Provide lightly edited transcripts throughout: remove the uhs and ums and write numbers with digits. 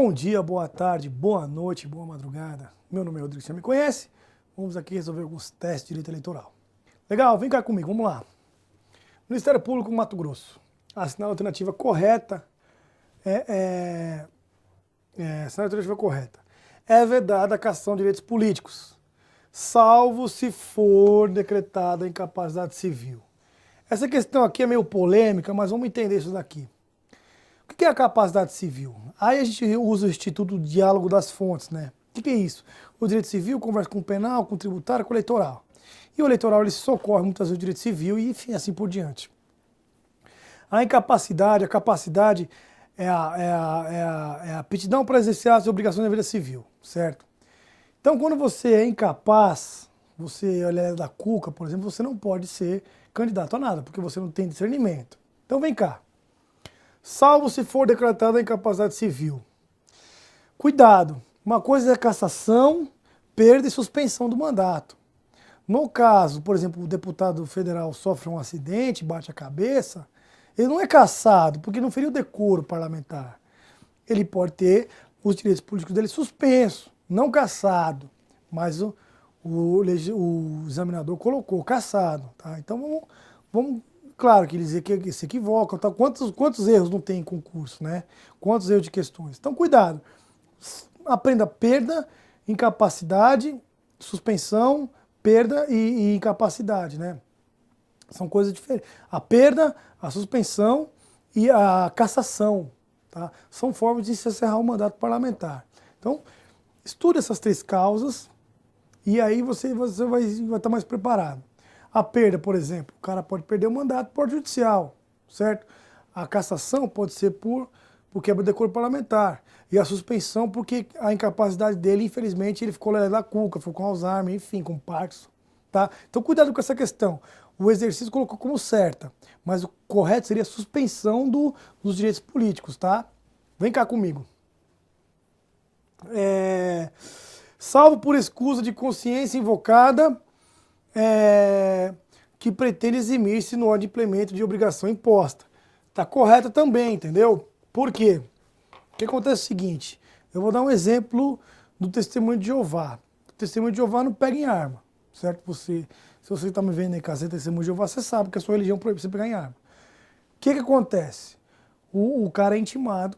Bom dia, boa tarde, boa noite, boa madrugada. Meu nome é Rodrigo, você me conhece? Vamos aqui resolver alguns testes de direito eleitoral. Legal, vem cá comigo, vamos lá. Ministério Público do Mato Grosso. Assinar a alternativa correta assinar a alternativa correta. É vedada a cassação de direitos políticos, salvo se for decretada a incapacidade civil. Essa questão aqui é meio polêmica, mas vamos entender isso daqui. O que é a capacidade civil? Aí a gente usa o Instituto do Diálogo das Fontes, né? O que é isso? O direito civil conversa com o penal, com o tributário, com o eleitoral. E o eleitoral ele socorre muitas vezes o direito civil e enfim, assim por diante. A capacidade é a aptidão para exercer as obrigações da vida civil, certo? Então, quando você é incapaz, você é da cuca, por exemplo, você não pode ser candidato a nada, porque você não tem discernimento. Então, vem cá. Salvo se for decretada a incapacidade civil. Cuidado, uma coisa é cassação, perda e suspensão do mandato. No caso, por exemplo, o deputado federal sofre um acidente, bate a cabeça, ele não é cassado, porque não feriu o decoro parlamentar. Ele pode ter os direitos políticos dele suspensos, não cassado, mas o examinador colocou cassado. Tá? Então vamos claro que eles se equivocam. Tá? Quantos erros não tem em concurso, né? Quantos erros de questões? Então, cuidado. Aprenda perda, incapacidade, suspensão, perda e incapacidade, né? São coisas diferentes. A perda, a suspensão e a cassação, tá? São formas de se encerrar o mandato parlamentar. Então, estude essas três causas e aí você vai estar mais preparado. A perda, por exemplo, o cara pode perder o mandato por judicial, certo? A cassação pode ser por quebra de decoro parlamentar. E a suspensão porque a incapacidade dele, infelizmente, ele ficou da cuca, ficou com Alzheimer, enfim, com Parkinson. Tá? Então cuidado com essa questão. O exercício colocou como certa, mas o correto seria a suspensão dos direitos políticos, tá? Vem cá comigo. Salvo por escusa de consciência invocada, que pretende eximir-se no adimplemento de obrigação imposta. Tá correta também, entendeu? Por quê? O que acontece é o seguinte, eu vou dar um exemplo do testemunho de Jeová. O testemunho de Jeová não pega em arma, certo? Se você está me vendo em casa, testemunho de Jeová, você sabe que a sua religião proíbe você pegar em arma. O que acontece? O cara é intimado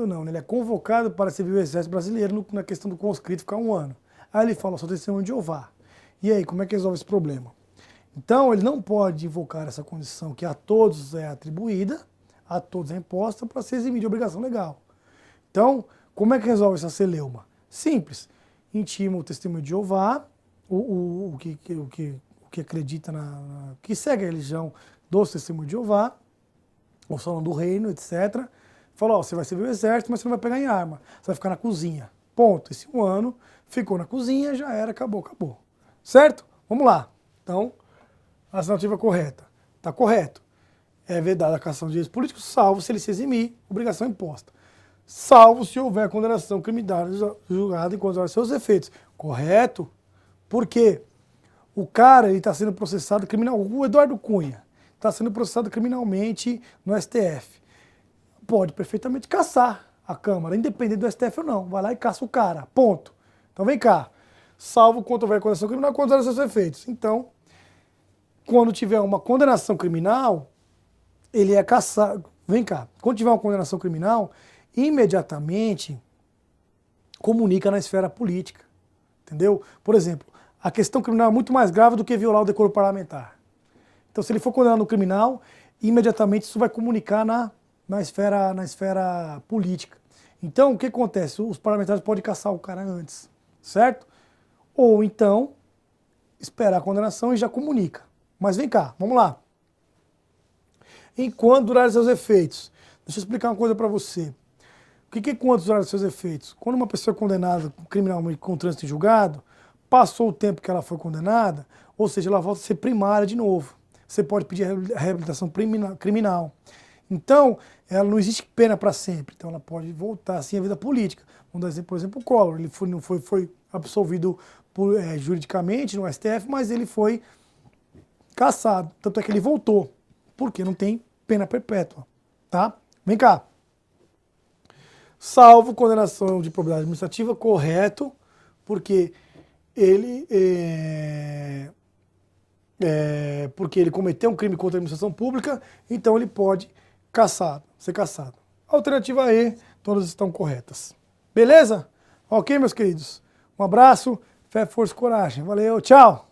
não, né? Ele é convocado para servir o exército brasileiro na questão do conscrito ficar 1 ano. Aí ele fala, sou testemunho de Jeová. E aí, como é que resolve esse problema? Então, ele não pode invocar essa condição que a todos é atribuída, a todos é imposta, para se eximir de obrigação legal. Então, como é que resolve essa celeuma? Simples. Intima o testemunho de Jeová, o que acredita que segue a religião dos testemunhos de Jeová, o salão do reino, etc. Fala, você vai servir o exército, mas você não vai pegar em arma. Você vai ficar na cozinha. Ponto. Esse 1 ano, ficou na cozinha, já era, acabou. Certo? Vamos lá. Então, a alternativa correta. Está correto. É vedada a cassação de direitos políticos, salvo se ele se eximir, obrigação imposta. Salvo se houver condenação criminal julgada enquanto seus efeitos. Correto? Por quê? O cara está sendo processado o Eduardo Cunha está sendo processado criminalmente no STF. Pode perfeitamente cassar a Câmara, independente do STF ou não. Vai lá e caça o cara. Ponto. Então vem cá. Salvo quando houver condenação criminal, condenar seus efeitos. Então, quando tiver uma condenação criminal, ele é caçado. Vem cá. Quando tiver uma condenação criminal, imediatamente comunica na esfera política. Entendeu? Por exemplo, a questão criminal é muito mais grave do que violar o decoro parlamentar. Então, se ele for condenado no criminal, imediatamente isso vai comunicar na esfera política. Então, o que acontece? Os parlamentares podem caçar o cara antes, certo? Ou então, esperar a condenação e já comunica. Mas vem cá, vamos lá. Enquanto durarem seus efeitos. Deixa eu explicar uma coisa para você. O que é quanto durarem seus efeitos? Quando uma pessoa é condenada criminalmente com trânsito em julgado, passou o tempo que ela foi condenada, ou seja, ela volta a ser primária de novo. Você pode pedir a reabilitação criminal. Então, ela não existe pena para sempre. Então, ela pode voltar assim à vida política. Vamos dar exemplo, por exemplo, o Collor. Ele não foi absolvido juridicamente no STF, mas ele foi cassado. Tanto é que ele voltou, porque não tem pena perpétua. Tá? Vem cá. salvo condenação de improbidade administrativa, correto, porque ele porque ele cometeu um crime contra a administração pública, então ele pode ser cassado. Alternativa E, todas estão corretas. Beleza? Ok, meus queridos? Um abraço, fé, força e coragem. Valeu, tchau!